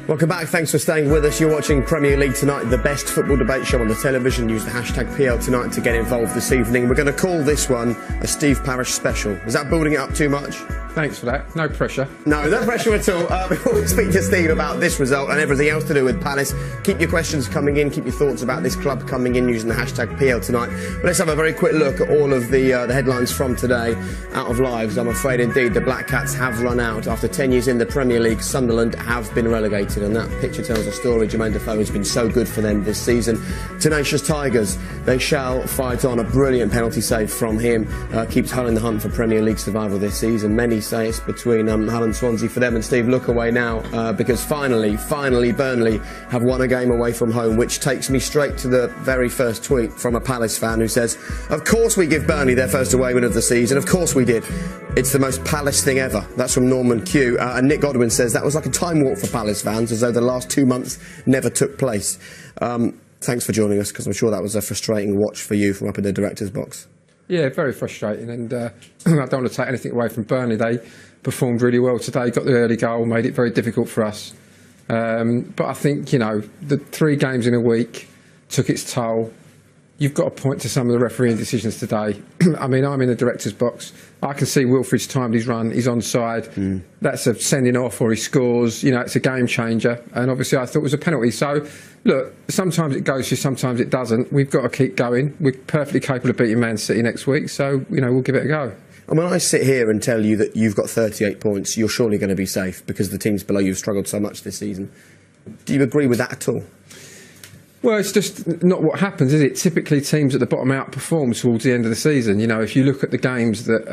Welcome back, thanks for staying with us. You're watching Premier League Tonight, the best football debate show on the television. Use the hashtag PL Tonight to get involved this evening. We're going to call this one a Steve Parish special. Is that building it up too much? Thanks for that. No pressure. No pressure at all. Before we speak to Steve about this result and everything else to do with Palace, keep your questions coming in, keep your thoughts about this club coming in using the hashtag PL Tonight. But let's have a very quick look at all of the headlines from today out of Lives. I'm afraid indeed the Black Cats have run out. After 10 years in the Premier League, Sunderland have been relegated, and that picture tells a story. Jermaine Defoe has been so good for them this season. Tenacious Tigers, they shall fight on. A brilliant penalty save from him keeps Hull in the hunt for Premier League survival this season. Many say it's between Hull and Swansea for them. And Steve, look away now because finally Burnley have won a game away from home, which takes me straight to the very first tweet from a Palace fan who says, "Of course we give Burnley their first away win of the season. Of course we did. It's the most Palace thing ever." That's from Norman Q. And Nick Godwin says that was like a time warp for Palace fans, as though the last 2 months never took place. Thanks for joining us, because I'm sure that was a frustrating watch for you from up in the director's box. Yeah, very frustrating, and I don't want to take anything away from Burnley. They performed really well today, got the early goal, made it very difficult for us. But I think, you know, the 3 games in a week took its toll. You've got to point to some of the refereeing decisions today. I mean, I'm in the director's box. I can see Wilfried's timed his run. He's onside. That's a sending off, or he scores. You know, it's a game changer. And obviously, I thought it was a penalty. So, look, sometimes it goes through, sometimes it doesn't. We've got to keep going. We're perfectly capable of beating Man City next week. So, you know, we'll give it a go. And when I sit here and tell you that you've got 38 points, you're surely going to be safe because the teams below you have struggled so much this season. Do you agree with that at all? Well, it's just not what happens, is it? Typically, teams at the bottom outperform towards the end of the season. You know, if you look at the games that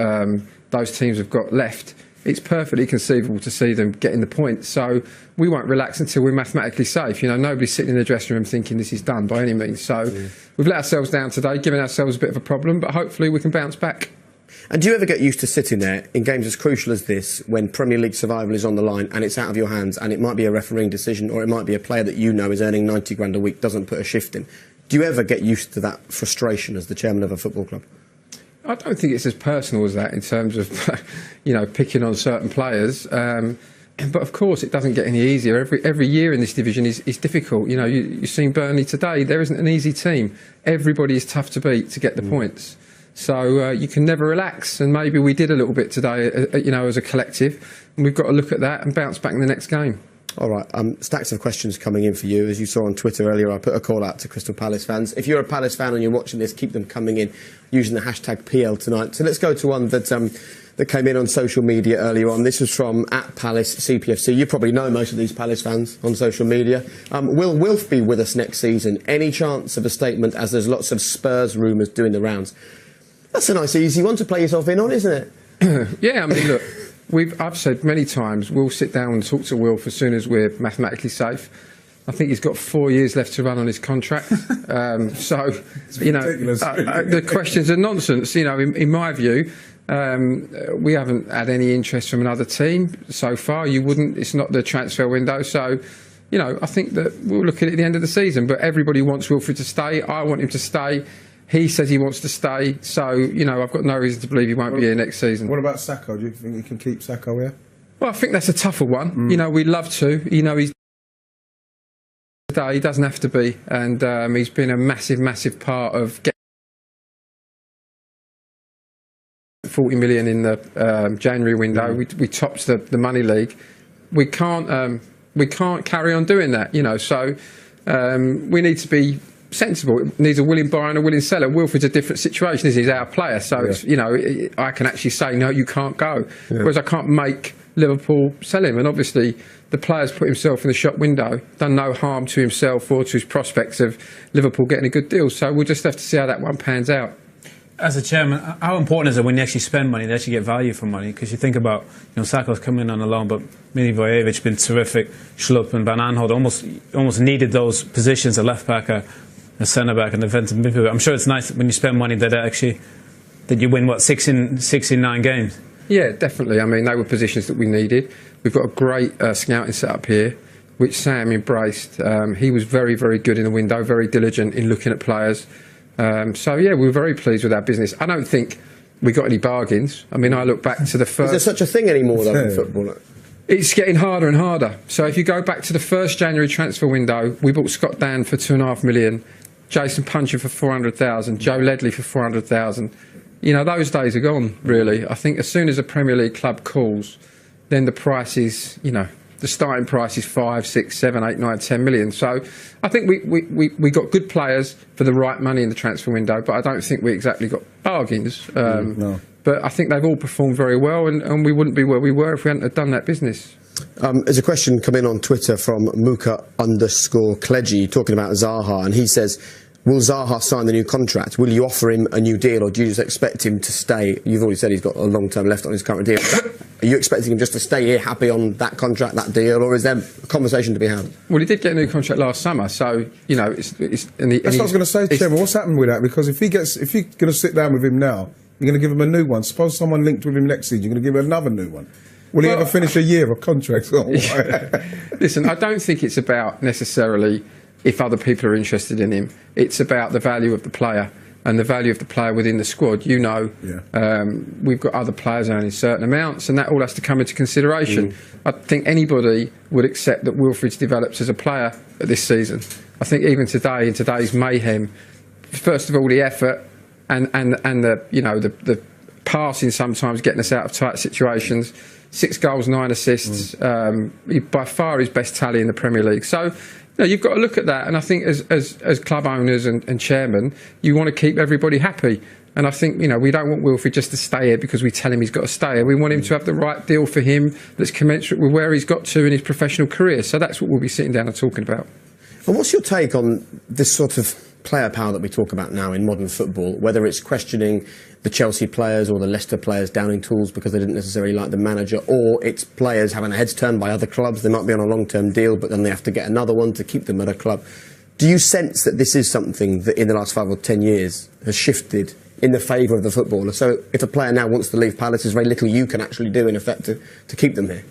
those teams have got left, it's perfectly conceivable to see them getting the points. So we won't relax until we're mathematically safe. You know, nobody's sitting in the dressing room thinking this is done by any means. So we've let ourselves down today, giving ourselves a bit of a problem, but hopefully we can bounce back. And do you ever get used to sitting there in games as crucial as this, when Premier League survival is on the line and it's out of your hands, and it might be a refereeing decision, or it might be a player that you know is earning 90 grand a week, doesn't put a shift in? Do you ever get used to that frustration as the chairman of a football club? I don't think it's as personal as that in terms of, you know, picking on certain players. But of course, it doesn't get any easier. Every year in this division is difficult. You know, you've seen Burnley today. There isn't an easy team. Everybody is tough to beat to get the points. So you can never relax, and maybe we did a little bit today, you know, as a collective. And we've got to look at that and bounce back in the next game. All right, stacks of questions coming in for you. As you saw on Twitter earlier, I put a call out to Crystal Palace fans. If you're a Palace fan and you're watching this, keep them coming in using the hashtag PL Tonight. So let's go to one that came in on social media earlier on. This was from @PalaceCPFC. You probably know most of these Palace fans on social media. Will Wilf be with us next season? Any chance of a statement, as there's lots of Spurs rumours doing the rounds? That's a nice, easy one to play yourself in on, isn't it? Yeah, I mean, look, I've said many times, we'll sit down and talk to Wilf as soon as we're mathematically safe. I think he's got 4 years left to run on his contract. So, you know, the questions are nonsense. You know, in my view, we haven't had any interest from another team so far. You wouldn't. It's not the transfer window. So, you know, I think that we'll look at it at the end of the season. But everybody wants Wilfried to stay. I want him to stay. He says he wants to stay, so, you know, I've got no reason to believe he won't be here next season. What about Sacco? Do you think you can keep Sacco here? Well, I think that's a tougher one. You know, we'd love to. You know, he doesn't have to be, and he's been a massive part of getting 40 million in the January window. We topped the money league. We can't carry on doing that, you know, so we need to be sensible. It needs a willing buyer and a willing seller. Wilfried's a different situation. He's our player, so it's, you know, I can actually say no, you can't go. Whereas I can't make Liverpool sell him. And obviously, the player's put himself in the shop window, done no harm to himself or to his prospects of Liverpool getting a good deal. So we'll just have to see how that one pans out. As a chairman, how important is it when you actually spend money, to actually get value for money? Because you think about, you know, Sakho's come in on a loan, but Milivojevic been terrific. Schlupp and Van Aanholt almost needed those positions, a left back, a centre back, and defensive midfielder. I'm sure it's nice when you spend money that you win, what, 6 in 9 games. Yeah, definitely. I mean, they were positions that we needed. We've got a great scouting setup here, which Sam embraced. He was very good in the window, very diligent in looking at players. So yeah, we were very pleased with our business. I don't think we got any bargains. I mean, I look back to the first. Is there such a thing anymore though in football? It's getting harder and harder. So if you go back to the first January transfer window, we bought Scott Dan for $2.5 million, Jason Puncher for 400,000, Joe Ledley for 400,000. You know, those days are gone, really. I think as soon as a Premier League club calls, then the price is, you know, the starting price is 5, 6, 7, 8, 9, 10 million. So I think we got good players for the right money in the transfer window, but I don't think we exactly got bargains. No. But I think they've all performed very well, and we wouldn't be where we were if we hadn't have done that business. There's a question come in on Twitter from Muka_Kledji talking about Zaha, and he says, will Zaha sign the new contract? Will you offer him a new deal, or do you just expect him to stay? You've already said he's got a long term left on his current deal. Are you expecting him just to stay here happy on that contract, that deal, or is there a conversation to be had? Well, he did get a new contract last summer, so, you know, it's that's what I was going to say, Trevor. What's happened with that? Because if you're going to sit down with him now, you're going to give him a new one. Suppose someone linked with him next season, you're going to give him another new one. Will he ever finish a year of contract? Listen, I don't think it's about necessarily if other people are interested in him. It's about the value of the player and the value of the player within the squad. You know, we've got other players earning certain amounts, and that all has to come into consideration. I think anybody would accept that Wilfried's developed as a player this season. I think even today, in today's mayhem, first of all, the effort and the, you know, the passing sometimes getting us out of tight situations. 6 goals, 9 assists, by far his best tally in the Premier League. So, you know, you've got to look at that, and I think as club owners and chairman, you want to keep everybody happy. And I think, you know, we don't want Wilfried just to stay here because we tell him he's got to stay here. We want him to have the right deal for him that's commensurate with where he's got to in his professional career. So that's what we'll be sitting down and talking about. And what's your take on this sort of player power that we talk about now in modern football, whether it's questioning the Chelsea players or the Leicester players downing tools because they didn't necessarily like the manager, or it's players having their heads turned by other clubs? They might be on a long-term deal, but then they have to get another one to keep them at a club. Do you sense that this is something that in the last 5 or 10 years has shifted in the favour of the footballer? So if a player now wants to leave Palace, there's very little you can actually do in effect to keep them here?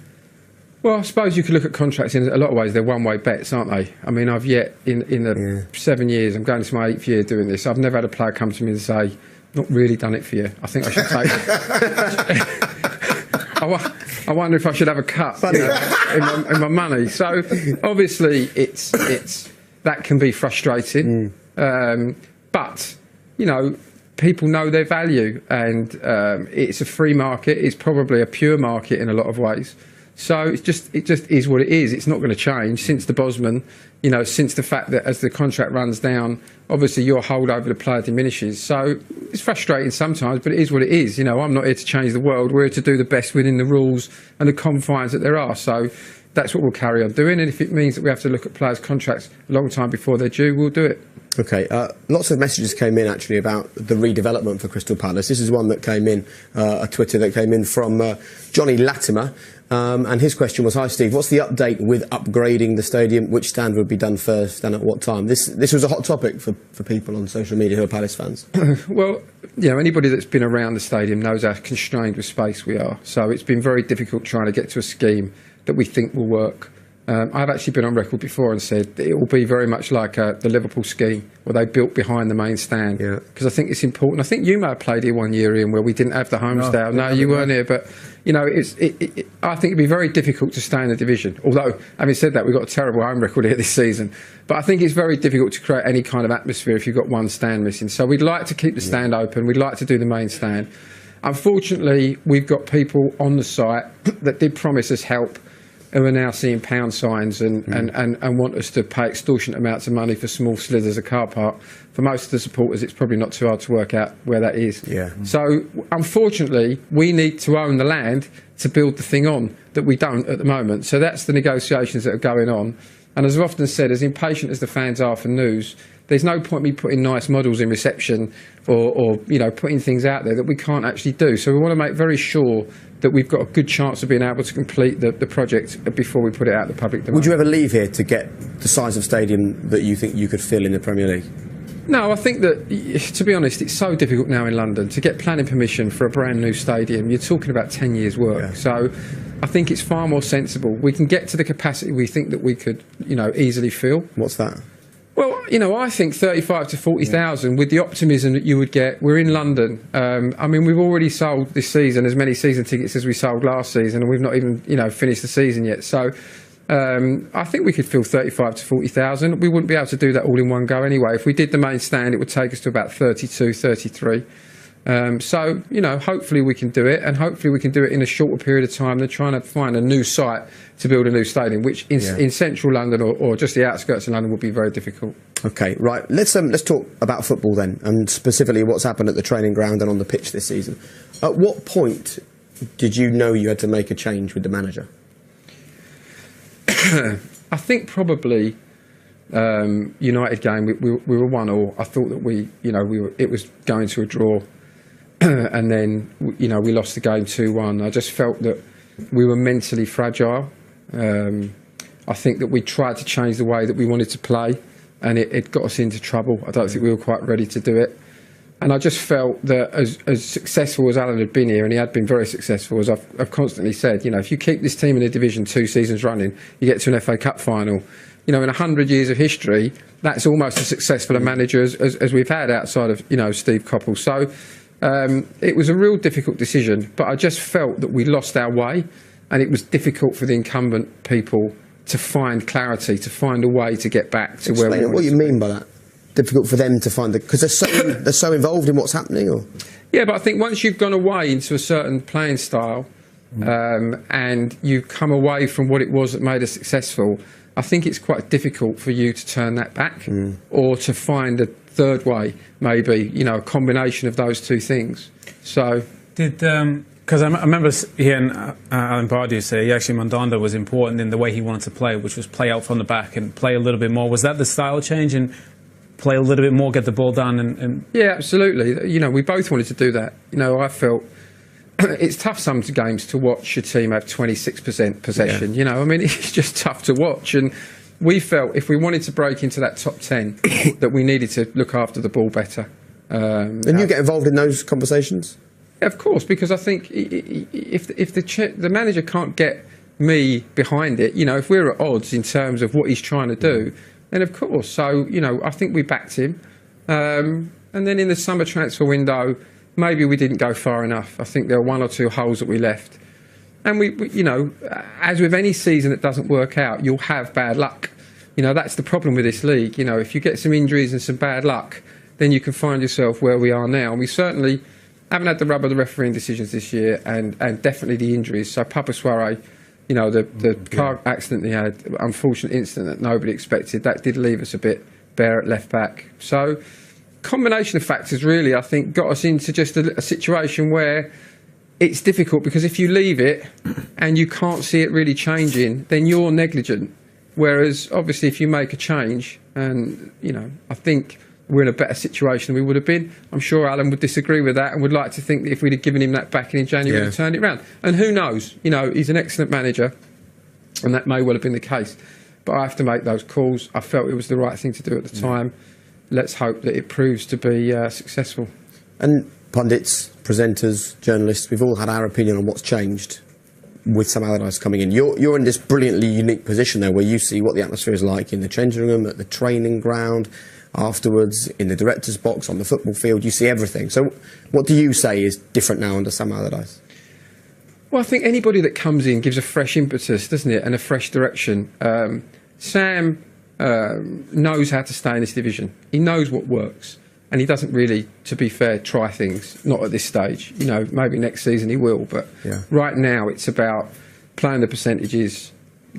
Well, I suppose you could look at contracts in a lot of ways. They're one-way bets, aren't they? I mean, I've yet, in the 7 years, I'm going into my 8th year doing this, I've never had a player come to me and say, not really done it for you. I think I should take I wonder if I should have a cut, you know, in my money. So, obviously, it's that can be frustrating. But, you know, people know their value, and it's a free market. It's probably a pure market in a lot of ways. So it just is what it is. It's not going to change since the Bosman, you know, since the fact that as the contract runs down, obviously your hold over the player diminishes. So it's frustrating sometimes, but it is what it is. You know, I'm not here to change the world. We're here to do the best within the rules and the confines that there are. So that's what we'll carry on doing. And if it means that we have to look at players' contracts a long time before they're due, we'll do it. OK, lots of messages came in actually about the redevelopment for Crystal Palace. This is one that came in, a Twitter that came in from Johnny Latimer. And his question was, hi Steve, what's the update with upgrading the stadium? Which stand would be done first and at what time? This was a hot topic for people on social media who are Palace fans. Well, you know, anybody that's been around the stadium knows how constrained with space we are. So it's been very difficult trying to get to a scheme that we think will work. I've actually been on record before and said that it will be very much like the Liverpool scheme where they built behind the main stand. Because I think it's important. I think you may have played here one year, Ian, where we didn't have the home stand. No, you weren't here. But, you know, I think it'd be very difficult to stay in the division. Although, having said that, we've got a terrible home record here this season. But I think it's very difficult to create any kind of atmosphere if you've got one stand missing. So we'd like to keep the stand open. We'd like to do the main stand. Unfortunately, we've got people on the site that did promise us help, who are now seeing pound signs and want us to pay extortionate amounts of money for small slithers of car park. For most of the supporters, it's probably not too hard to work out where that is. So, unfortunately, we need to own the land to build the thing on that we don't at the moment. So that's the negotiations that are going on. And as I've often said, as impatient as the fans are for news, there's no point me putting nice models in reception or you know, putting things out there that we can't actually do. So we want to make very sure that we've got a good chance of being able to complete the project before we put it out to the public domain. Would you ever leave here to get the size of stadium that you think you could fill in the Premier League? No, I think that, to be honest, it's so difficult now in London to get planning permission for a brand new stadium. You're talking about 10 years' work. So I think it's far more sensible. We can get to the capacity we think that we could, you know, easily fill. What's that? Well, you know, I think 35 to 40,000 with the optimism that you would get. We're in London. I mean, we've already sold this season as many season tickets as we sold last season, and we've not even, you know, finished the season yet. So I think we could fill 35 to 40,000. We wouldn't be able to do that all in one go anyway. If we did the main stand, it would take us to about 32, 33. So, you know, hopefully we can do it, and hopefully we can do it in a shorter period of time than trying to find a new site to build a new stadium, which in central London or just the outskirts of London would be very difficult. Okay, right. Let's talk about football then, and specifically what's happened at the training ground and on the pitch this season. At what point did you know you had to make a change with the manager? I think probably United game we were 1-1. I thought that it was going to a draw. And then, you know, we lost the game 2-1. I just felt that we were mentally fragile. I think that we tried to change the way that we wanted to play, and it got us into trouble. I don't think we were quite ready to do it. And I just felt that as successful as Alan had been here, and he had been very successful, as I've constantly said, you know, if you keep this team in a Division 2 seasons running, you get to an FA Cup final. You know, in 100 years of history, that's almost as successful a manager as we've had outside of, you know, Steve Coppell. So it was a real difficult decision, but I just felt that we lost our way, and it was difficult for the incumbent people to find clarity, to find a way to get back to where we wanted. What you mean by that? Difficult for them to find because they're so involved in what's happening, or? Yeah, but I think once you've gone away into a certain playing style, and you've come away from what it was that made us successful, I think it's quite difficult for you to turn that back or to find a third way, maybe, you know, a combination of those two things. So because I remember hearing Alan Pardew say actually Mandanda was important in the way he wanted to play, which was play out from the back and play a little bit more. Was that the style change, and play a little bit more, get the ball down? And yeah, absolutely. You know, we both wanted to do that. You know, I felt it's tough some games to watch your team have 26% possession. Yeah. You know, I mean, it's just tough to watch. And we felt if we wanted to break into that top 10, that we needed to look after the ball better. And you get involved in those conversations? Yeah, of course, because I think if the manager can't get me behind it, you know, if we're at odds in terms of what he's trying to do, then of course. So, you know, I think we backed him. And then in the summer transfer window, maybe we didn't go far enough. I think there were one or two holes that we left. And we, you know, as with any season that doesn't work out, you'll have bad luck. You know, that's the problem with this league. You know, if you get some injuries and some bad luck, then you can find yourself where we are now. And we certainly haven't had the rub of the refereeing decisions this year, and definitely the injuries. So Papa Soiree, you know, the car accident he had, unfortunate incident that nobody expected, that did leave us a bit bare at left back. So combination of factors really, I think, got us into just a situation where it's difficult, because if you leave it and you can't see it really changing, then you're negligent. Whereas obviously if you make a change, and, you know, I think we're in a better situation than we would have been. I'm sure Alan would disagree with that and would like to think that if we'd have given him that back in January, we'd turned it around. And who knows? You know, he's an excellent manager, and that may well have been the case. But I have to make those calls. I felt it was the right thing to do at the time. Let's hope that it proves to be successful. And pundits, presenters, journalists, we've all had our opinion on what's changed with Sam Allardyce coming in. You're in this brilliantly unique position there, where you see what the atmosphere is like in the changing room, at the training ground, afterwards, in the director's box, on the football field. You see everything. So what do you say is different now under Sam Allardyce? Well, I think anybody that comes in gives a fresh impetus, doesn't it, and a fresh direction. Sam knows how to stay in this division. He knows what works, and he doesn't really, to be fair, try things, not at this stage. You know, maybe next season he will, but right now it's about playing the percentages,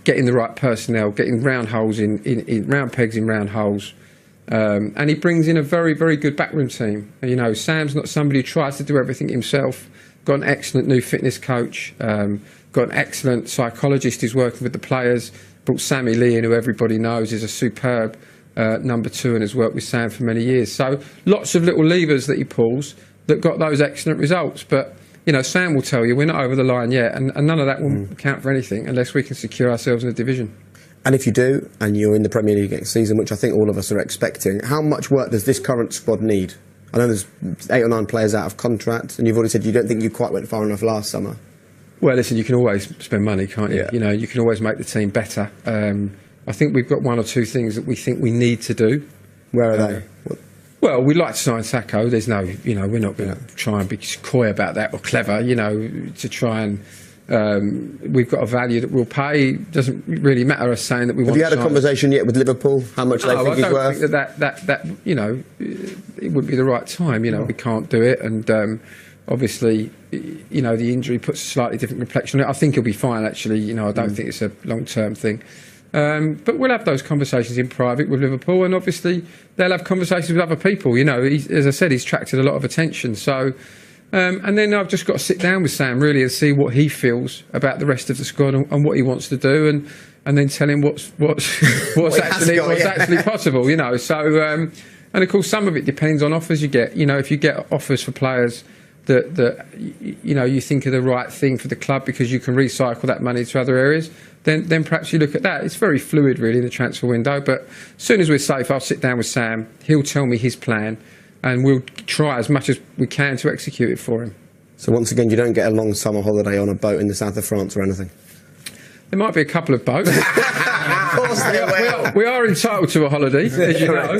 getting the right personnel, getting round holes in round pegs in round holes. And he brings in a very, very good backroom team. You know, Sam's not somebody who tries to do everything himself. Got an excellent new fitness coach, got an excellent psychologist who's working with the players. Brought Sammy Lee in, who everybody knows is a superb number 2 and has worked with Sam for many years. So lots of little levers that he pulls that got those excellent results. But, you know, Sam will tell you we're not over the line yet, and none of that will count for anything unless we can secure ourselves in the division. And if you do, and you're in the Premier League next season, which I think all of us are expecting, how much work does this current squad need? I know there's 8 or 9 players out of contract, and you've already said you don't think you quite went far enough last summer. Well, listen, you can always spend money, can't you? Yeah. You know, you can always make the team better. I think we've got one or two things that we think we need to do. Where are they? Well, we'd like to sign Sacco. There's no, we're not going to try and be coy about that or clever, to try and. We've got a value that we'll pay. Doesn't really matter us saying that we want. Have you had a conversation yet with Liverpool? How much they think he's worth? I don't think that it would be the right time. We can't do it, and obviously, the injury puts a slightly different complexion on it. I think he'll be fine. Actually, I don't think it's a long-term thing. But we'll have those conversations in private with Liverpool, and obviously they'll have conversations with other people. As I said, he's attracted a lot of attention. So. And then I've just got to sit down with Sam really and see what he feels about the rest of the squad and what he wants to do, and then tell him what's actually possible. So and of course some of it depends on offers you get. If you get offers for players that you think are the right thing for the club because you can recycle that money to other areas, then perhaps you look at that. It's very fluid really in the transfer window. But as soon as we're safe, I'll sit down with Sam. He'll tell me his plan. And we'll try as much as we can to execute it for him. So once again, you don't get a long summer holiday on a boat in the south of France or anything? There might be a couple of boats. Of course they will. We are entitled to a holiday, as you know.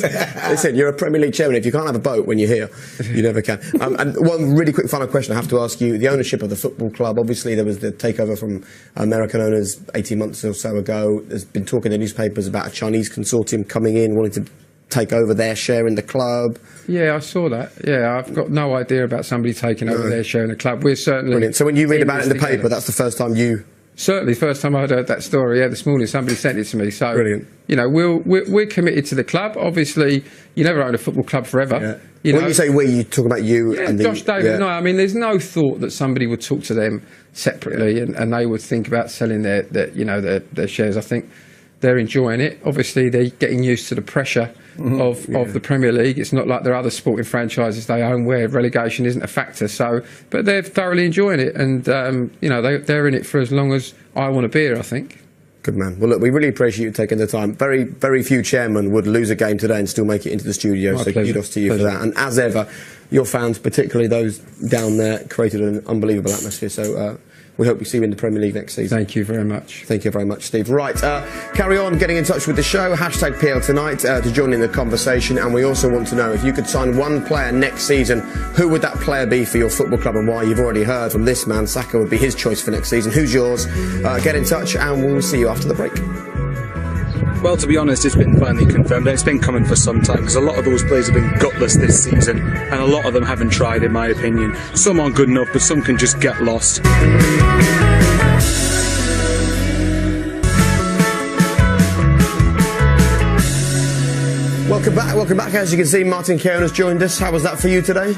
Listen, you're a Premier League chairman. If you can't have a boat when you're here, you never can. And one really quick final question I have to ask you. The ownership of the football club, obviously there was the takeover from American owners 18 months or so ago. There's been talk in the newspapers about a Chinese consortium coming in, wanting to take over their share in the club. Yeah, I saw that. Yeah, I've got no idea about somebody taking over their share in the club. We're certainly... Brilliant. So when you read about it in the paper, that's the first time you... Certainly, first time I heard that story. Yeah, this morning somebody sent it to me. So, brilliant. We're committed to the club. Obviously, you never own a football club forever. Yeah. When you say we, you talk about you and Josh, David, no. I mean, there's no thought that somebody would talk to them separately and they would think about selling their shares. I think they're enjoying it. Obviously, they're getting used to the pressure of the Premier League. It's not like there are other sporting franchises they own where relegation isn't a factor. So, but they're thoroughly enjoying it, and they're in it for as long as I want to be here, I think. Good man. Well, look, we really appreciate you taking the time. Very, very few chairmen would lose a game today and still make it into the studio. So kudos to you for that. And as ever, your fans, particularly those down there, created an unbelievable atmosphere. So. We hope we see you in the Premier League next season. Thank you very much. Thank you very much, Steve. Right, carry on getting in touch with the show. Hashtag PL Tonight to join in the conversation. And we also want to know if you could sign one player next season, who would that player be for your football club and why? You've already heard from this man. Saka would be his choice for next season. Who's yours? Get in touch and we'll see you after the break. Well, to be honest, it's been finally confirmed. It's been coming for some time because a lot of those players have been gutless this season and a lot of them haven't tried, in my opinion. Some aren't good enough, but some can just get lost. Welcome back. As you can see, Martin Keown has joined us. How was that for you today?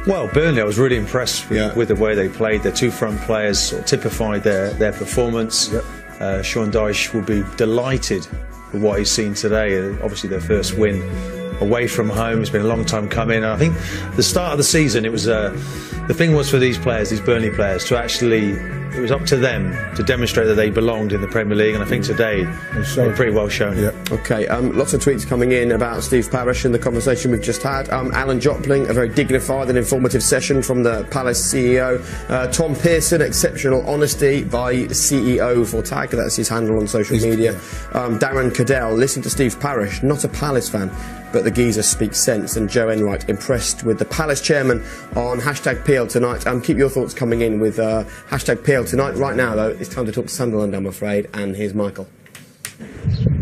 Well, Burnley, I was really impressed with the way they played. Their two front players sort of typified their performance. Yep. Sean Dyche will be delighted with what he's seen today. Obviously, their first win away from home. It's been a long time coming. And I think the start of the season, it was the thing was for these players, these Burnley players, to actually. It was up to them to demonstrate that they belonged in the Premier League, and I think today they've pretty well shown it. Okay, lots of tweets coming in about Steve Parish and the conversation we've just had. Alan Jopling, a very dignified and informative session from the Palace CEO. Tom Pearson, exceptional honesty by CEO for Tag, that's his handle on social media. Darren Cadell, listen to Steve Parish, not a Palace fan, but the geezer speaks sense. And Joe Enright, impressed with the Palace chairman on hashtag PL Tonight. Keep your thoughts coming in with hashtag PL Tonight. Right now, though, it's time to talk to Sunderland, I'm afraid, and here's Michael.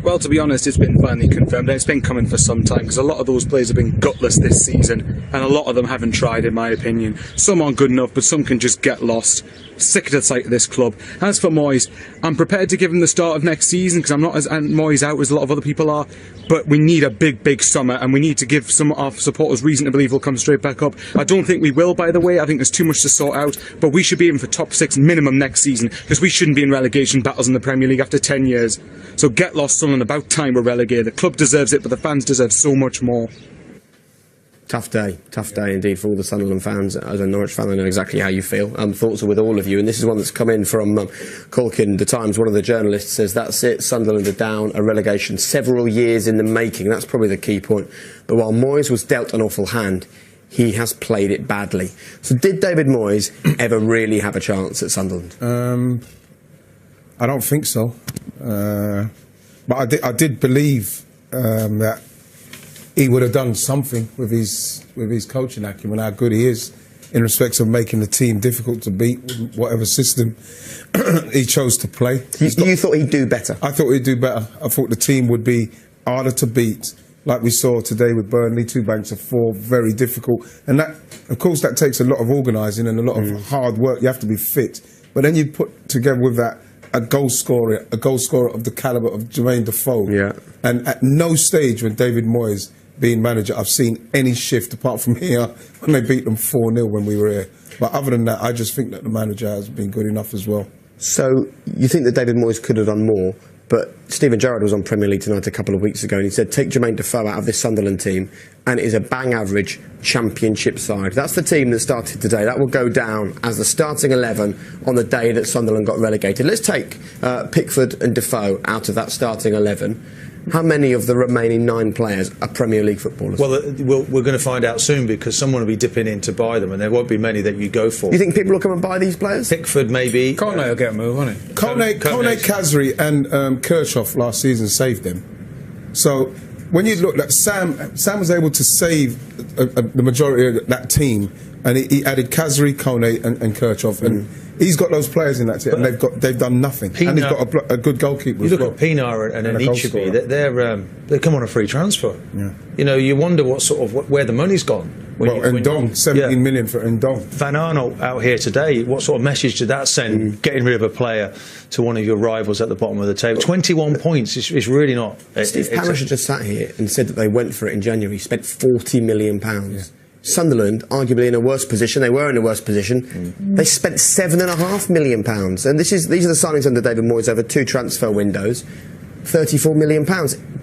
Well, to be honest, it's been finally confirmed. It's been coming for some time because a lot of those players have been gutless this season and a lot of them haven't tried, in my opinion. Some aren't good enough, but some can just get lost. Sick of the sight of this club. As for Moyes, I'm prepared to give him the start of next season because I'm not as Moyes out as a lot of other people are, but we need a big summer and we need to give some of our supporters reason to believe we'll come straight back up. I don't think we will, by the way. I think there's too much to sort out, but we should be in for top 6 minimum next season because we shouldn't be in relegation battles in the Premier League after 10 years. So get lost, Sunderland. About time we're relegated. The club deserves it, but the fans deserve so much more. Tough day indeed for all the Sunderland fans. As a Norwich fan, I know exactly how you feel. Thoughts are with all of you, and this is one that's come in from Colkin, The Times. One of the journalists says, that's it, Sunderland are down, a relegation several years in the making. That's probably the key point. But while Moyes was dealt an awful hand, he has played it badly. So did David Moyes ever really have a chance at Sunderland? I don't think so. But I did believe that he would have done something with his coaching acumen, how good he is in respect of making the team difficult to beat with whatever system he chose to play. You thought he'd do better? I thought he'd do better. I thought the team would be harder to beat, like we saw today with Burnley, 2 banks of 4, very difficult. And that, of course, that takes a lot of organising and a lot of hard work. You have to be fit. But then you put together with that a goal scorer of the calibre of Jermaine Defoe. Yeah. And at no stage when David Moyes being manager, I've seen any shift apart from here when they beat them 4-0 when we were here. But other than that, I just think that the manager has been good enough as well. So you think that David Moyes could have done more, but Steven Gerrard was on Premier League Tonight a couple of weeks ago and he said, take Jermaine Defoe out of this Sunderland team and it is a bang average championship side. That's the team that started today. That will go down as the starting 11 on the day that Sunderland got relegated. Let's take Pickford and Defoe out of that starting 11. How many of the remaining 9 players are Premier League footballers? Well, we're going to find out soon because someone will be dipping in to buy them and there won't be many that you go for. You think people will come and buy these players? Pickford, maybe. Kone will get a move, won't he? Kone, Kazri and Kirchhoff last season saved them. So when you look at Sam was able to save the majority of that team and he added Kazri, Kone and Kirchhoff and he's got those players in that team, and they've done nothing. Pienaar, and he's got a good goalkeeper. You look at Pienaar and Anichebe, they come on a free transfer. Yeah. You know, you wonder where the money's gone. Ndong, 17 million for Ndong. Van Arnold out here today. What sort of message did that send? Getting rid of a player to one of your rivals at the bottom of the table. 21 points is really not. Steve Parish just sat here and said that they went for it in January. Spent £40 million. Yeah. Sunderland, arguably in a worse position, they were in a worse position. They spent £7.5 million, and these are the signings under David Moyes over 2 transfer windows. £34 million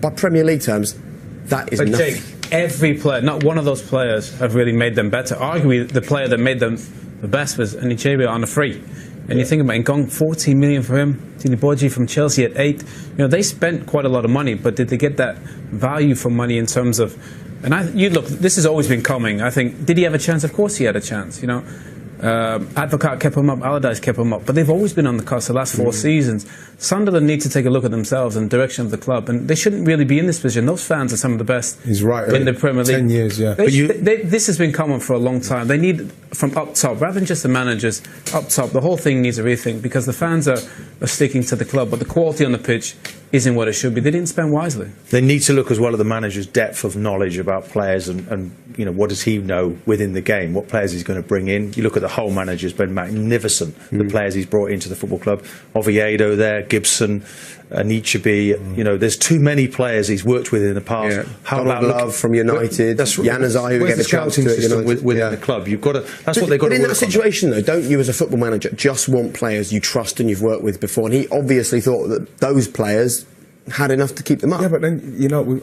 by Premier League terms. That is nothing. Jake, every player, not one of those players have really made them better. Arguably, the player that made them the best was Anichebe on a free. And you think about Ngong, 14 million for him. Tini Boji from Chelsea at 8. You know, they spent quite a lot of money, but did they get that value for money in terms of? And you look, this has always been coming. I think, did he have a chance? Of course he had a chance, you know. Advocat kept him up, Allardyce kept him up, but they've always been on the cusp the last 4 seasons. Sunderland need to take a look at themselves and the direction of the club, and they shouldn't really be in this position. Those fans are some of the best in the Premier League. 10 years, yeah. This has been common for a long time. They need, from up top, rather than just the managers, up top, the whole thing needs a rethink because the fans are sticking to the club, but the quality on the pitch isn't what it should be. They didn't spend wisely. They need to look as well at the manager's depth of knowledge about players and you know, what does he know within the game, what players he's going to bring in. You look at the whole manager's been magnificent, the players he's brought into the football club. Oviedo there, Gibson, Anichebe, you know, there's too many players he's worked with in the past. Yeah. How about Love from United, Januzaj, who gave a chance to within the club. You've got to, that's what they've got to work on. But in that situation though, don't you as a football manager just want players you trust and you've worked with before? And he obviously thought that those players had enough to keep them up. Yeah, but then, you know,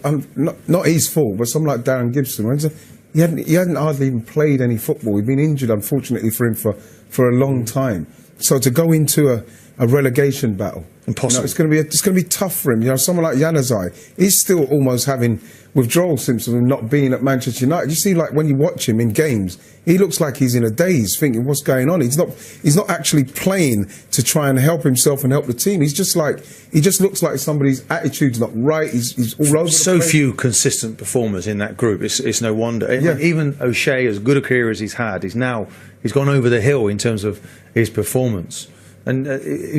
not his fault, but someone like Darren Gibson, he hadn't hardly even played any football. He'd been injured, unfortunately, for him for a long time. So to go into a relegation battle, impossible. You know, it's going to be tough for him. You know, someone like Januzaj, he's still almost having withdrawal symptoms of not being at Manchester United. You see, like when you watch him in games, he looks like he's in a daze, thinking what's going on. He's not actually playing to try and help himself and help the team. He just looks like somebody's attitude's not right. He's all over. So few consistent performers in that group. It's no wonder. Yeah. Even O'Shea, as good a career as he's had, he's gone over the hill in terms of his performance, and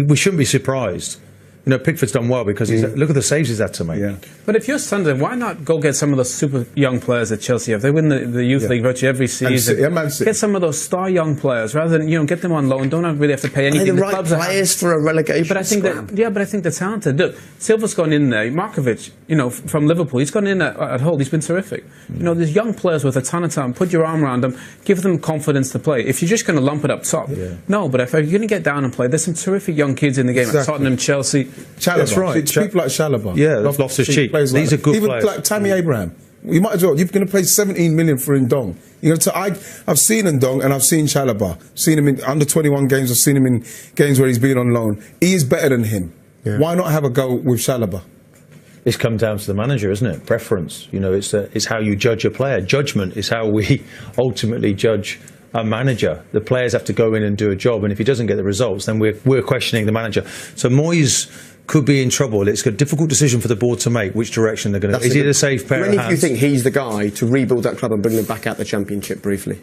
we shouldn't be surprised. You know, Pickford's done well because look at the saves he's had to make. Yeah. But if you're Sunderland, why not go get some of those super young players that Chelsea have? They win the Youth League virtually every season. Get some of those star young players rather than, you know, get them on loan. Don't really have to pay anything. The right players for a relegation. But I think but I think they're talented. Look, Silva's gone in there. Markovic, you know, from Liverpool, he's gone in at Hull. He's been terrific. You know, there's young players with a ton of talent. Put your arm around them, give them confidence to play. If you're just going to lump it up top, no. But if you're going to get down and play, there's some terrific young kids in the game at Tottenham, Chelsea. That's right. People like Chalobah. Yeah, Loftus-Cheek. These are good even players. Like Tammy Abraham. You might as well. You're going to pay 17 million for Ndong. You know, I've seen Ndong and I've seen Chalobah. Seen him in under 21 games. I've seen him in games where he's been on loan. He is better than him. Yeah. Why not have a go with Chalobah? It's come down to the manager, isn't it? Preference. You know, it's how you judge a player. Judgment is how we ultimately judge a manager. The players have to go in and do a job, and if he doesn't get the results, then we're questioning the manager. So Moyes could be in trouble. It's a difficult decision for the board to make, which direction they're going to. Is it a safe pair of hands? Do any of you think he's the guy to rebuild that club and bring them back out the Championship briefly?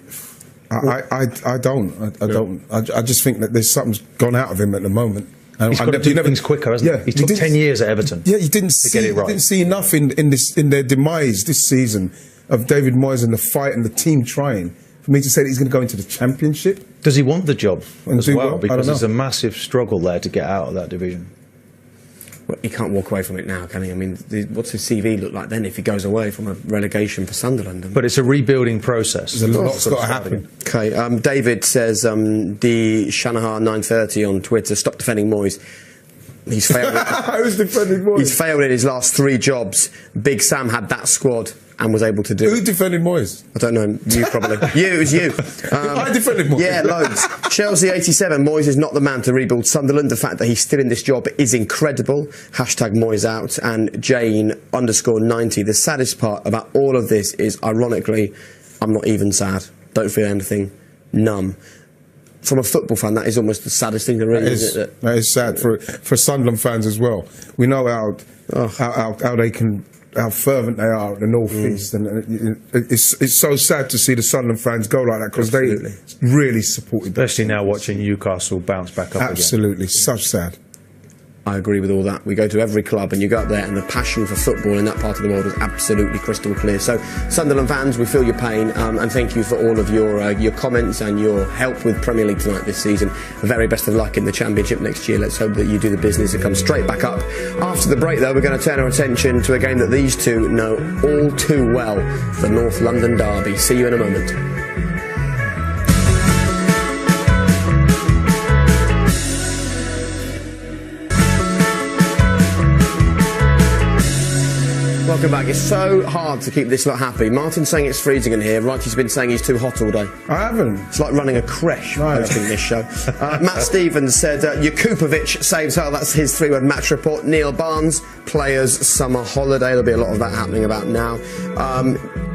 I don't. I just think that there's something's gone out of him at the moment. He's got to do things quicker, hasn't he? He took 10 years at Everton. Yeah, you didn't see enough in their demise this season of David Moyes and the fight and the team trying for me to say that he's going to go into the Championship. Does he want the job as well? Because there's a massive struggle there to get out of that division. Well, he can't walk away from it now, can he? I mean, what's his CV look like then if he goes away from a relegation for Sunderland? But it's a rebuilding process. There's a lot's got to happen. Okay, David says, the Shanahan 930 on Twitter, stop defending Moyes. He's failed. Who's defending Moyes? He's failed in his last 3 jobs. Big Sam had that squad and was able to do it. Who defended Moyes? I don't know. You probably. It was you. I defended Moyes. Yeah, loads. Chelsea 87. Moyes is not the man to rebuild Sunderland. The fact that he's still in this job is incredible. Hashtag Moyes out. And Jane _90. The saddest part about all of this is, ironically, I'm not even sad. Don't feel anything. Numb. From a football fan, that is almost the saddest thing there is, isn't it? That is sad for Sunderland fans as well. We know how they can, how fervent they are at the North East, and it's so sad to see the Sunderland fans go like that because they really supported them. Especially now watching Newcastle bounce back up Absolutely, again. so sad. I agree with all that. We go to every club and you go up there and the passion for football in that part of the world is absolutely crystal clear. So, Sunderland fans, we feel your pain and thank you for all of your comments and your help with Premier League tonight this season. Very best of luck in the Championship next year. Let's hope that you do the business and come straight back up. After the break, though, we're going to turn our attention to a game that these two know all too well, the North London derby. See you in a moment. Welcome back. It's so hard to keep this lot happy. Martin's saying it's freezing in here. Righty's been saying he's too hot all day. I haven't. It's like running a creche hosting this show. Matt Stevens said, Jakupovic saves her. That's his 3-word match report. Neil Barnes, players' summer holiday. There'll be a lot of that happening about now.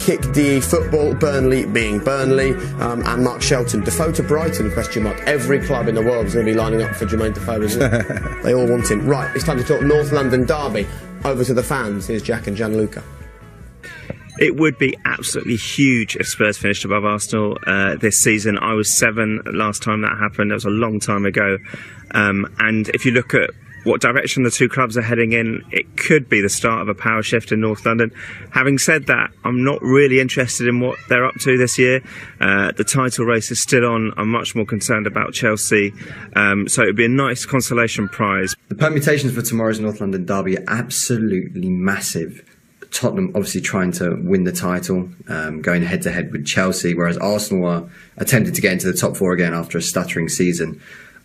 Kick the football, Burnley being Burnley, and Mark Shelton. Defoe to Brighton, question mark. Every club in the world is going to be lining up for Jermaine Defoe, isn't it? They all want him. Right, it's time to talk North London derby. Over to the fans. Here's Jack and Gianluca. It would be absolutely huge if Spurs finished above Arsenal this season. I was 7 last time that happened. That was a long time ago. And if you look at what direction the two clubs are heading in, it could be the start of a power shift in North London. Having said that, I'm not really interested in what they're up to this year. The title race is still on. I'm much more concerned about Chelsea. So it would be a nice consolation prize. The permutations for tomorrow's North London derby are absolutely massive. Tottenham obviously trying to win the title, going head-to-head with Chelsea, whereas Arsenal are attempting to get into the top 4 again after a stuttering season.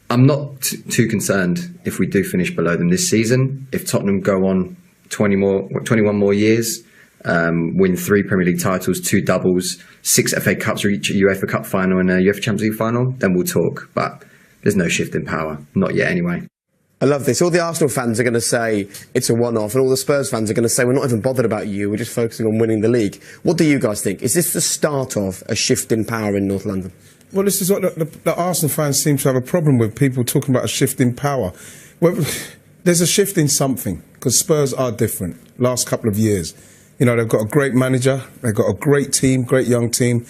I'm not too concerned if we do finish below them this season. If Tottenham go on 21 more years, win 3 Premier League titles, 2 doubles, 6 FA Cups, reach a UEFA Cup final and a UEFA Champions League final, then we'll talk. But there's no shift in power. Not yet anyway. I love this. All the Arsenal fans are going to say it's a one-off, and all the Spurs fans are going to say we're not even bothered about you, we're just focusing on winning the league. What do you guys think? Is this the start of a shift in power in North London? Well, this is what the Arsenal fans seem to have a problem with, people talking about a shift in power. Well, there's a shift in something, because Spurs are different last couple of years. You know, they've got a great manager, they've got a great team, great young team.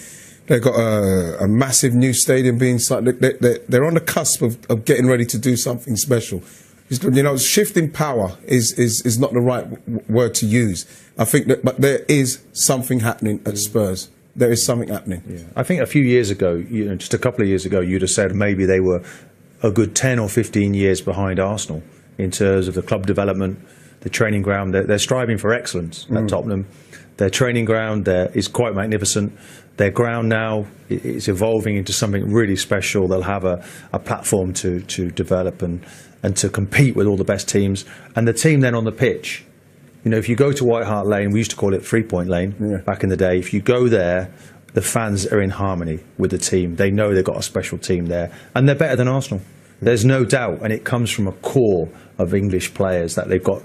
They've got a massive new stadium being started. They're on the cusp of getting ready to do something special. You know, shift in power is not the right word to use. I think that, but there is something happening at Spurs. There is something happening. Yeah. I think a few years ago, just a couple of years ago, you'd have said maybe they were a good 10 or 15 years behind Arsenal in terms of the club development, the training ground. They're striving for excellence at Tottenham. Their training ground is quite magnificent. Their ground now is evolving into something really special. They'll have a platform to develop and to compete with all the best teams. And the team then on the pitch, you know, if you go to White Hart Lane, we used to call it 3-point Lane back in the day. If you go there, the fans are in harmony with the team. They know they've got a special team there. And they're better than Arsenal. There's no doubt. And it comes from a core of English players that they've got.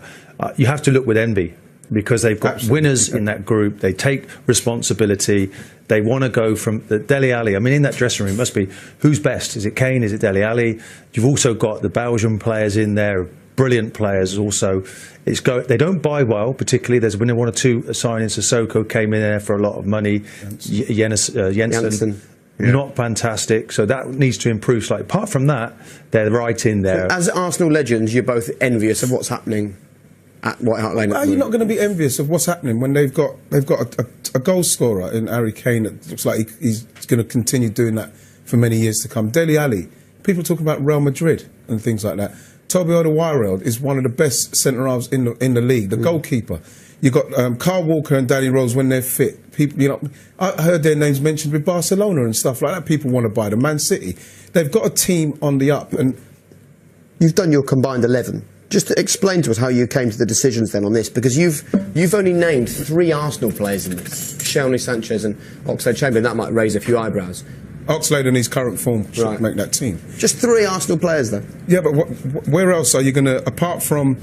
You have to look with envy, because they've got winners in that group. They take responsibility. They want to go from the Dele Alli. I mean, in that dressing room, it must be who's best? Is it Kane? Is it Dele Alli? You've also got the Belgian players in there, brilliant players. Also, they don't buy well, particularly. There's been one or two signings. Sissoko came in there for a lot of money. Jensen. Yeah. Not fantastic, so that needs to improve slightly. Apart from that, they're right in there. As Arsenal legends, you're both envious of what's happening at White Hart Lane. You're not going to be envious of what's happening when they've got a goal scorer in Harry Kane that looks like he's going to continue doing that for many years to come. Dele Alli, people talk about Real Madrid and things like that. Toby Alderweireld is one of the best centre halves in the league. The goalkeeper. You've got Kyle Walker and Danny Rose when they're fit. People, I heard their names mentioned with Barcelona and stuff like that. People want to buy them. Man City, they've got a team on the up. And you've done your combined 11. Just to explain to us how you came to the decisions then on this, because you've only named 3 Arsenal players in this: Shelny, Sanchez, and Oxlade-Chamberlain. That might raise a few eyebrows. Oxlade in his current form should make that team. Just 3 Arsenal players, though. Yeah, but where else are you going to, apart from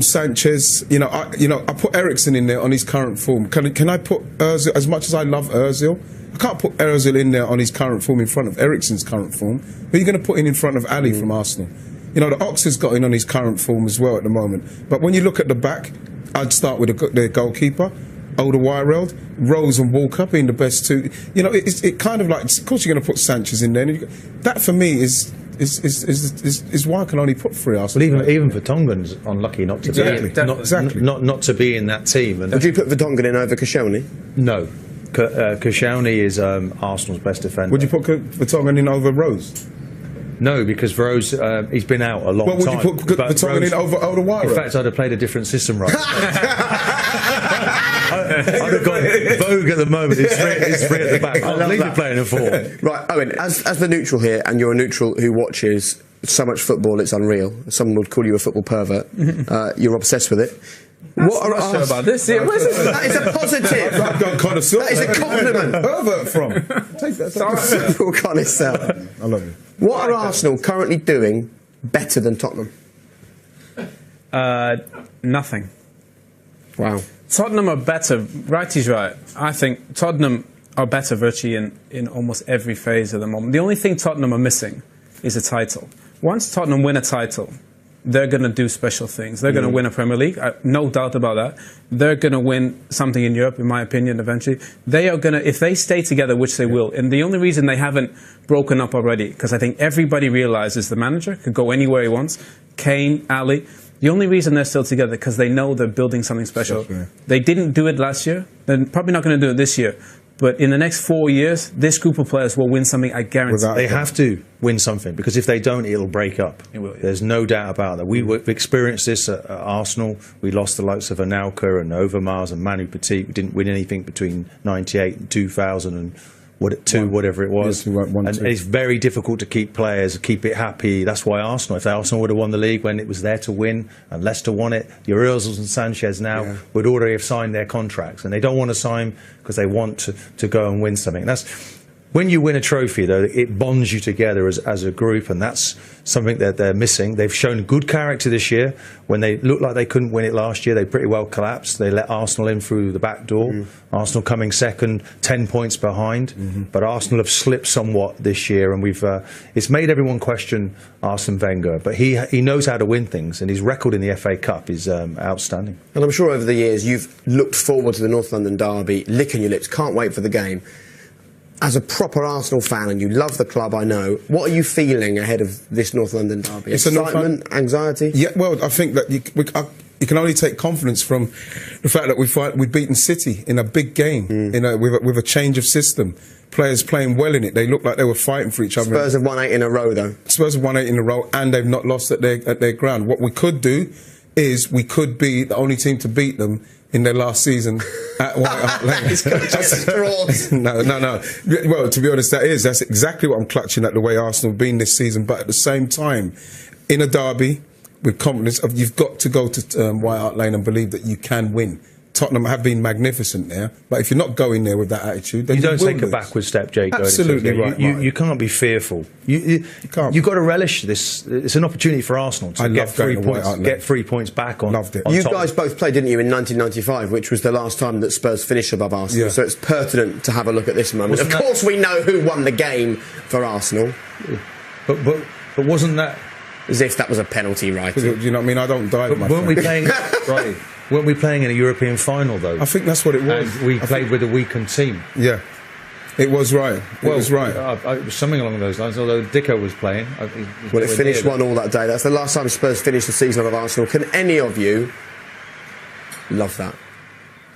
Sanchez? I put Eriksen in there on his current form. Can I put Ozil? As much as I love Ozil, I can't put Ozil in there on his current form in front of Eriksen's current form. Who are you going to put in front of Ali from Arsenal? The Ox has got in on his current form as well at the moment. But when you look at the back, I'd start with their goalkeeper, Alderweireld, Rose and Walker being the best 2. It kind of like, of course you're going to put Sanchez in there. That for me is why I can only put 3 Arsenal. Well, even Vertonghen's unlucky not to be not to be in that team. And would you put Vertonghen in over Koscielny? No, Koscielny is Arsenal's best defender. Would you put Vertonghen in over Rose? No, because Rose, he's been out a long time. Well, would you put Vertonghen in over Alderweireld? In fact, I'd have played a different system, right? I've got Vogue at the moment. He's free at the back. I'll leave you playing a 4. Right, Owen, as the neutral here, and you're a neutral who watches so much football, it's unreal. Someone would call you a football pervert. You're obsessed with it. What are I about this? That is a positive. That is a compliment. Pervert from. Take that. Football connoisseur. I love you. What are Arsenal currently doing better than Tottenham? Nothing. Wow. Tottenham are better. Righty's right. I think Tottenham are better virtually in almost every phase at the moment. The only thing Tottenham are missing is a title. Once Tottenham win a title, they're going to do special things. They're going to win a Premier League, no doubt about that. They're going to win something in Europe, in my opinion, eventually. They are going to, if they stay together, which they will, and the only reason they haven't broken up already, because I think everybody realizes the manager could go anywhere he wants, Kane, Ali. The only reason they're still together because they know they're building something special. They didn't do it last year. They're probably not going to do it this year. But in the next 4 years, this group of players will win something, I guarantee. They have to win something, because if they don't, it'll break up. It will, yeah. There's no doubt about that. We've experienced this at Arsenal. We lost the likes of Anelka and Overmars and Manu Petit. We didn't win anything between 98 and 2000 and whatever it was. And it's very difficult to keep players, keep it happy. That's why Arsenal, if Arsenal would have won the league when it was there to win, and Leicester won it, your Ozils and Sanchez now would already have signed their contracts, and they don't want to sign because they want to go and win something. That's when you win a trophy, though, it bonds you together as a group, and that's something that they're missing. They've shown good character this year. When they looked like they couldn't win it last year, they pretty well collapsed. They let Arsenal in through the back door. Arsenal coming second, 10 points behind. But Arsenal have slipped somewhat this year, and it's made everyone question Arsene Wenger. But he knows how to win things, and his record in the FA Cup is outstanding. And I'm sure over the years you've looked forward to the North London derby, licking your lips, can't wait for the game. As a proper Arsenal fan, and you love the club, I know, what are you feeling ahead of this North London derby? Excitement, anxiety? Yeah, well, I think that you can only take confidence from the fact that we've beaten City in a big game, with a change of system. Players playing well in it. They looked like they were fighting for each other. Spurs have won 8 in a row, though. Spurs have won 8 in a row, and they've not lost at their ground. What we could do is we could be the only team to beat them in their last season at White Hart Lane. No. Well, to be honest, that's exactly what I'm clutching at, the way Arsenal have been this season. But at the same time, in a derby, with confidence, you've got to go to White Hart Lane and believe that you can win. Tottenham have been magnificent there, but if you're not going there with that attitude, then you don't take lose. a backward step, Jake. Absolutely right. You can't be fearful. You can't. You've got to relish this. It's an opportunity for Arsenal to get 3 points. Get 3 points back on. Loved it. You guys both played, didn't you, in 1995, which was the last time that Spurs finished above Arsenal. Yeah. So it's pertinent to have a look at this moment. Of course, we know who won the game for Arsenal. But wasn't that As if that was a penalty, right? Do you know what I mean? I don't die with my Weren't we friend. playing? Right. Weren't we playing in a European final though? I think that's what it was. And we played with a weakened team. Yeah. It was right. It was right. It was something along those lines, although Dicko was playing. Well, it finished 1-1 that day. That's the last time Spurs finished the season of Arsenal. Can any of you love that?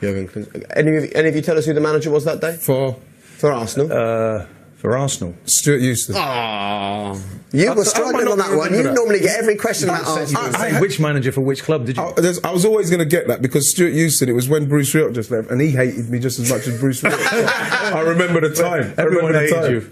Jurgen, any of you tell us who the manager was that day? For Arsenal? For Arsenal. Stuart Houston. Oh, you were struggling on that one. You normally get every question about Arsenal. Which manager for which club did you? I was always going to get that because Stuart Houston, it was when Bruce Riot just left, and he hated me just as much as Bruce Riot. I remember the time. Everyone hated you.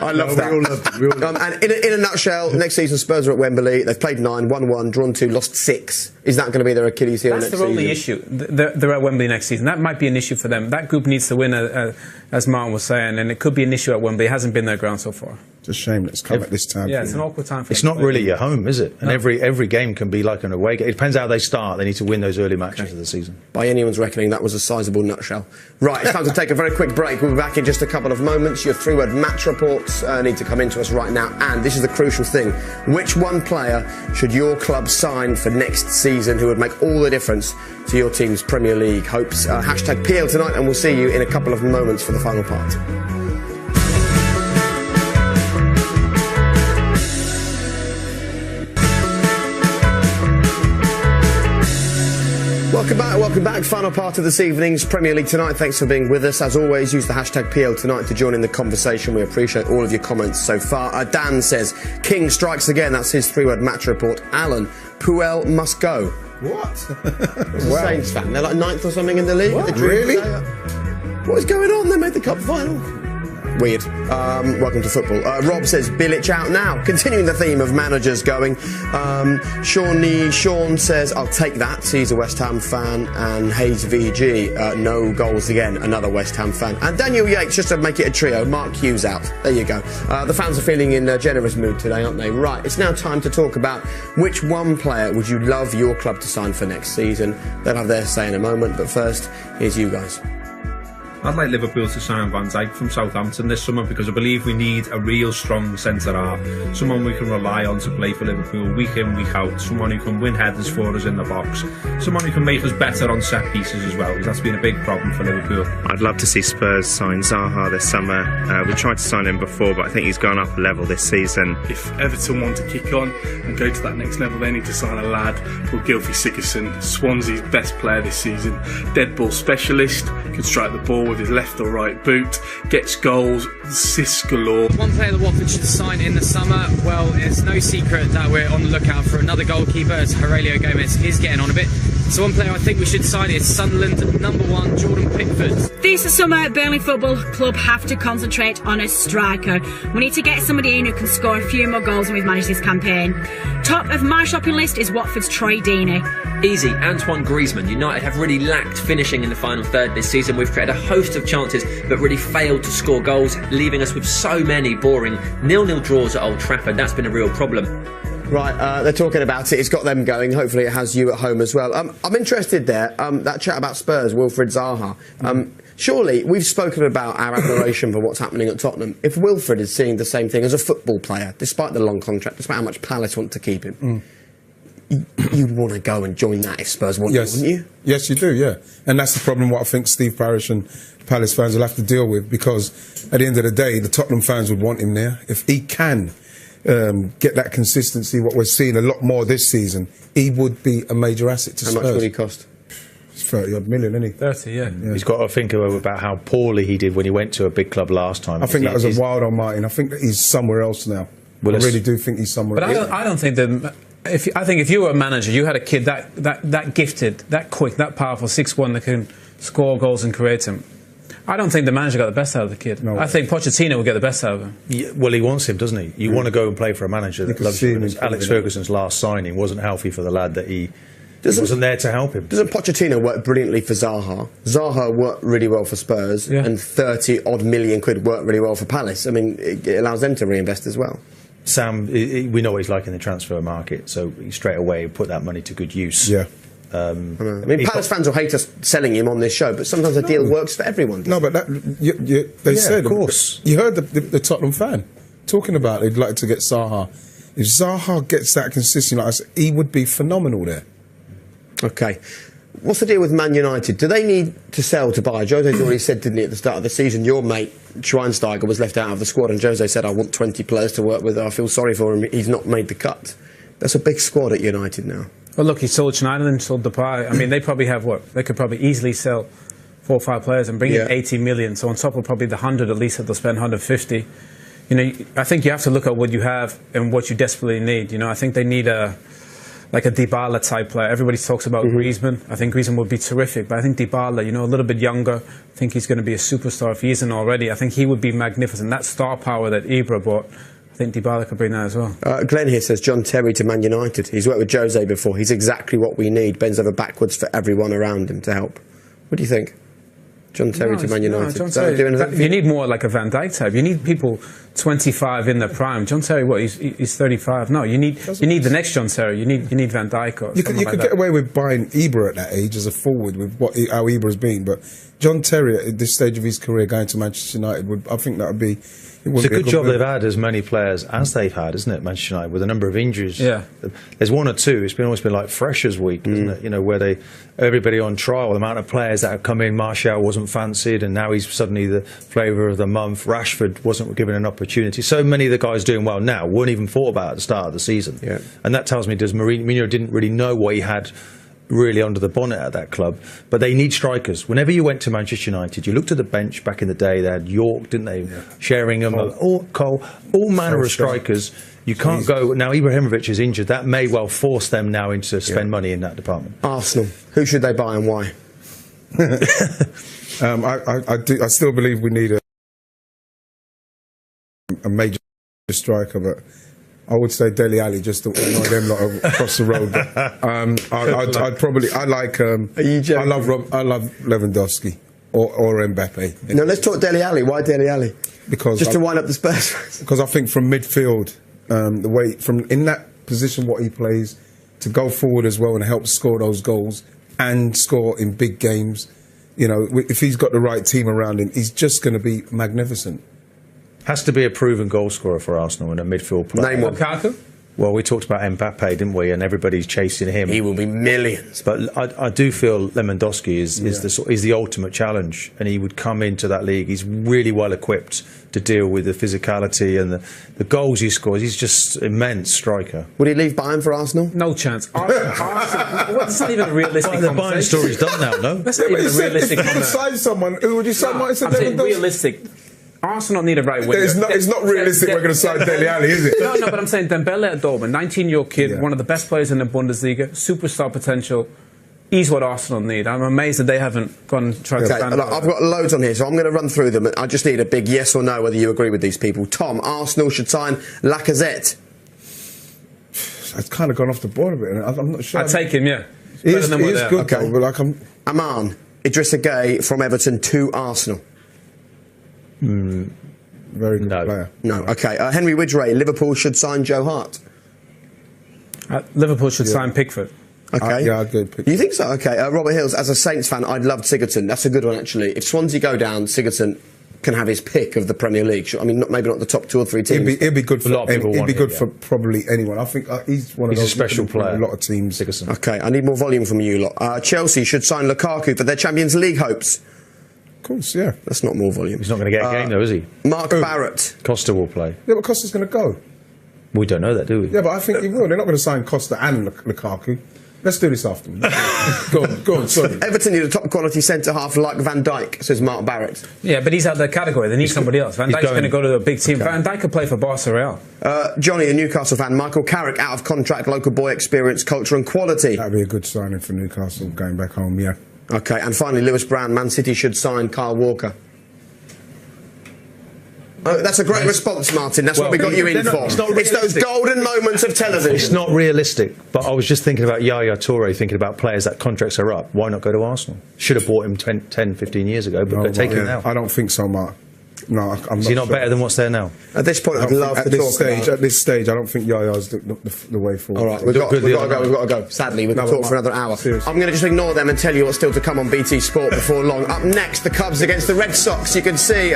I love that. We all loved it. And in a nutshell, next season Spurs are at Wembley. They've played 9, won 1, drawn 2, lost 6. Is that going to be their Achilles heel next season? That's their only issue. They're at Wembley next season. That might be an issue for them. That group needs to win, as Martin was saying, and it could be an issue at Wembley. It hasn't been their ground so far. It's a shame that it's come at this time. Yeah, it's an awkward time for It's not really your home, is it? And every game can be like an away game. It depends how they start. They need to win those early matches of the season. By anyone's reckoning, that was a sizable nutshell. Right, it's time to take a very quick break. We'll be back in just a couple of moments. Your 3-word match reports need to come into us right now. And this is the crucial thing. Which one player should your club sign for next season who would make all the difference to your team's Premier League hopes? Hashtag PL tonight, and we'll see you in a couple of moments for the final part. Welcome back. Final part of this evening's Premier League Tonight. Thanks for being with us. As always, use the hashtag PL Tonight to join in the conversation. We appreciate all of your comments so far. Dan says, King strikes again. That's his 3-word match report. Alan, Puel must go. What? Wow. Saints fan. They're like 9th or something in the league. What? Really? What is going on? They made the cup final. Weird. Welcome to football. Rob says Bilic out now. Continuing the theme of managers going. Sean says I'll take that. He's a West Ham fan. And Hayes VG, no goals again. Another West Ham fan. And Daniel Yates, just to make it a trio. Mark Hughes out. There you go. The fans are feeling in a generous mood today, aren't they? Right. It's now time to talk about which one player would you love your club to sign for next season. They'll have their say in a moment. But first, here's you guys. I'd like Liverpool to sign Van Dijk from Southampton this summer because I believe we need a real strong centre-half, someone we can rely on to play for Liverpool week in, week out, someone who can win headers for us in the box, someone who can make us better on set pieces as well, because that's been a big problem for Liverpool. I'd love to see Spurs sign Zaha this summer. We tried to sign him before, but I think he's gone up a level this season. If Everton want to kick on and go to that next level, they need to sign a lad called Gylfi Sigurdsson, Swansea's best player this season, dead ball specialist, can strike the ball with his left or right boot, gets goals, assists galore. One player that Watford should sign in the summer, well, it's no secret that we're on the lookout for another goalkeeper, as Aurelio Gomez is getting on a bit. So one player I think we should sign is Sunderland #1 Jordan Pickford. This summer, Burnley Football Club have to concentrate on a striker. We need to get somebody in who can score a few more goals than we've managed this campaign. Top of my shopping list is Watford's Troy Deeney. Easy, Antoine Griezmann. United have really lacked finishing in the final third this season. We've created a host of chances but really failed to score goals, leaving us with so many boring 0-0 draws at Old Trafford. That's been a real problem. Right, they're talking about it. It's got them going. Hopefully it has you at home as well. I'm interested there. That chat about Spurs, Wilfried Zaha. Surely we've spoken about our admiration for what's happening at Tottenham. If Wilfried is seeing the same thing as a football player, despite the long contract, despite how much Palace want to keep him, you'd want to go and join that if Spurs want you, wouldn't you? Yes, you do, yeah. And that's the problem what I think Steve Parish and Palace fans will have to deal with, because at the end of the day, the Tottenham fans would want him there. If he can get that consistency, what we're seeing a lot more this season, he would be a major asset to Spurs. How much would he cost? 30-odd million, isn't he? 30, yeah. He's got to think about how poorly he did when he went to a big club last time. I think that was a wild on Martin. I think that he's somewhere else now. Well, I really do think he's somewhere else. But I don't think that... I think if you were a manager, you had a kid that gifted, that quick, that powerful, 6'1", that can score goals and create them. I don't think the manager got the best out of the kid. No. I think Pochettino will get the best out of him. Yeah, well, he wants him, doesn't he? You want to go and play for a manager that loves you. Alex Ferguson's last signing wasn't healthy for the lad that he wasn't there to help him. Doesn't Pochettino work brilliantly for Zaha? Zaha worked really well for Spurs, and 30-odd million quid worked really well for Palace. I mean, it allows them to reinvest as well. Sam, we know what he's like in the transfer market, so he straight away put that money to good use. Yeah. I mean, Palace fans will hate us selling him on this show, but sometimes a deal works for everyone. No, but they said, of course. You heard the Tottenham fan talking about they'd like to get Zaha If Zaha gets that consistent, like I said, he would be phenomenal there. Okay. What's the deal with Man United? Do they need to sell to buy? Jose's already said, didn't he, at the start of the season, your mate Schweinsteiger was left out of the squad, and Jose said, I want 20 players to work with. I feel sorry for him. He's not made the cut. That's a big squad at United now. Well, look, he sold Schneiderlin and sold Depay. I mean, they probably have what? They could probably easily sell 4 or 5 players and bring in 80 million. So on top of probably the 100 at least that they'll spend 150. You know, I think you have to look at what you have and what you desperately need. You know, I think they need like a Dybala type player. Everybody talks about Griezmann. I think Griezmann would be terrific, but I think Dybala, you know, a little bit younger. I think he's going to be a superstar if he isn't already. I think he would be magnificent. That star power that Ibra brought, I think Dybala could bring that as well. Glenn here says John Terry to Man United. He's worked with Jose before. He's exactly what we need. Bends over backwards for everyone around him to help. What do you think? John Terry to Man United. John Terry, you need more like a Van Dijk type. You need people 25 in their prime. John Terry, what? He's 35. No, you need the next John Terry. You need Van Dijk or something like that. You could get away with buying Ibra at that age as a forward with how Ibra's been, but John Terry at this stage of his career going to Manchester United I think that would be. It's a good job they've had as many players as they've had, isn't it, Manchester United, with a number of injuries. Yeah. There's 1 or 2. It's always been like Freshers Week, isn't it? You know, where everybody on trial, the amount of players that have come in. Martial wasn't fancied, and now he's suddenly the flavour of the month. Rashford wasn't given an opportunity. So many of the guys doing well now weren't even thought about at the start of the season. Yeah. And that tells me Mourinho didn't really know what he had really under the bonnet at that club, but they need strikers. Whenever you went to Manchester United, you looked at the bench back in the day. They had York, didn't they? Yeah. Sheringham, Cole, all manner of strikers. You can't go now. Ibrahimovic is injured. That may well force them now into spend money in that department. Arsenal, who should they buy and why? I still believe we need a major striker, but I would say Dele Alli just to annoy them lot across the road. I love Lewandowski or Mbappe. No, let's talk Dele Alli. Why Dele Alli? Because just to wind up the Spurs. Because I think from midfield, the way from in that position what he plays, to go forward as well and help score those goals and score in big games. You know, if he's got the right team around him, he's just going to be magnificent. Has to be a proven goal scorer for Arsenal and a midfield player. Name one. Lukaku? Well, we talked about Mbappe, didn't we? And everybody's chasing him. He will be millions. But I do feel Lewandowski is the ultimate challenge, and he would come into that league. He's really well equipped to deal with the physicality and the goals he scores. He's just immense striker. Would he leave Bayern for Arsenal? No chance. Arsenal, that's not even a realistic conversation. The Bayern story's done now, no? That's not even a realistic conversation. If you could sign someone, who would you sign? I'm saying realistic. Arsenal need a right winger. It's not realistic we're going to sign Dele Alli, is it? No, but I'm saying Dembele at Dortmund, 19-year-old kid, one of the best players in the Bundesliga, superstar potential. He's what Arsenal need. I'm amazed that they haven't gone and tried to stand look, I've got loads on here, so I'm going to run through them. I just need a big yes or no whether you agree with these people. Tom, Arsenal should sign Lacazette. It's kind of gone off the board a bit. I'm not sure. I'd take him, yeah. He is good, though, but like Aman, Idrissa Gueye from Everton to Arsenal. Very good player. No. Okay. Henry Widgeray, Liverpool should sign Joe Hart. Liverpool should sign Pickford. Okay. I'd go Pickford. You think so? Okay. Robert Hills, as a Saints fan, I'd love Sigurdsson. That's a good one, actually. If Swansea go down, Sigurdsson can have his pick of the Premier League. I mean, maybe not the top 2 or 3 teams. It'd be good for a lot of people. It'd be good for probably anyone. I think he's one of those. He's a special player. A lot of teams. Sigurdsson. Okay. I need more volume from you lot. Chelsea should sign Lukaku for their Champions League hopes. Of course, yeah. That's not more volume. He's not going to get a game, though, is he? Mark Barrett. Costa will play. Yeah, but Costa's going to go. We don't know that, do we? Yeah, but I think he will. They're not going to sign Costa and Lukaku. Let's do this after. Go on, sorry. Everton need a top quality centre-half like Van Dijk, says Mark Barrett. Yeah, but he's out of the category. They need somebody else. Van Dijk's going to go to a big team. Okay. Van Dijk could play for Barca Real. Johnny, a Newcastle fan. Michael Carrick, out of contract, local boy, experience, culture and quality. That'd be a good signing for Newcastle going back home, yeah. Okay, and finally, Lewis Brown, Man City should sign Kyle Walker. Oh, that's a great response, Martin. That's what we got you in for. It's those golden moments of television. It's not realistic, but I was just thinking about Yaya Toure, thinking about players that contracts are up. Why not go to Arsenal? Should have bought him 10, 15 years ago, but take him now. I don't think so, Mark. No, I'm Is he not better than what's there now? At this point, I'd love to talk about... At this stage, I don't think Yaya's the way forward. All right, we've got to go. Sadly, we can talk for another hour. Seriously. I'm going to just ignore them and tell you what's still to come on BT Sport before long. Up next, the Cubs against the Red Sox. You can see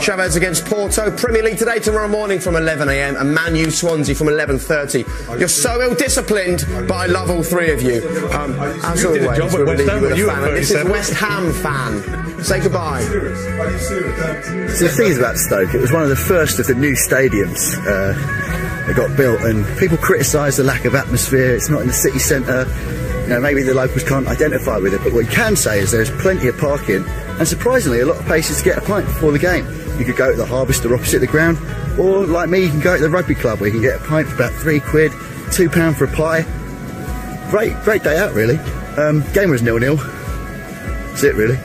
Chavez against Porto. Premier League today, tomorrow morning from 11 a.m. and Man U Swansea from 11:30. You're so ill-disciplined, but I love all three of you. As always, we'll leave you with a fan. And this is West Ham fan. Say goodbye. So the thing is about Stoke, it was one of the first of the new stadiums that got built, and people criticise the lack of atmosphere. It's not in the city centre. You know, maybe the locals can't identify with it, but what you can say is there's plenty of parking, and surprisingly a lot of places to get a pint before the game. You could go to the Harvester opposite the ground, or like me, you can go to the rugby club where you can get a pint for about £3, £2 for a pie. Great day out really. Game was 0-0. That's it really.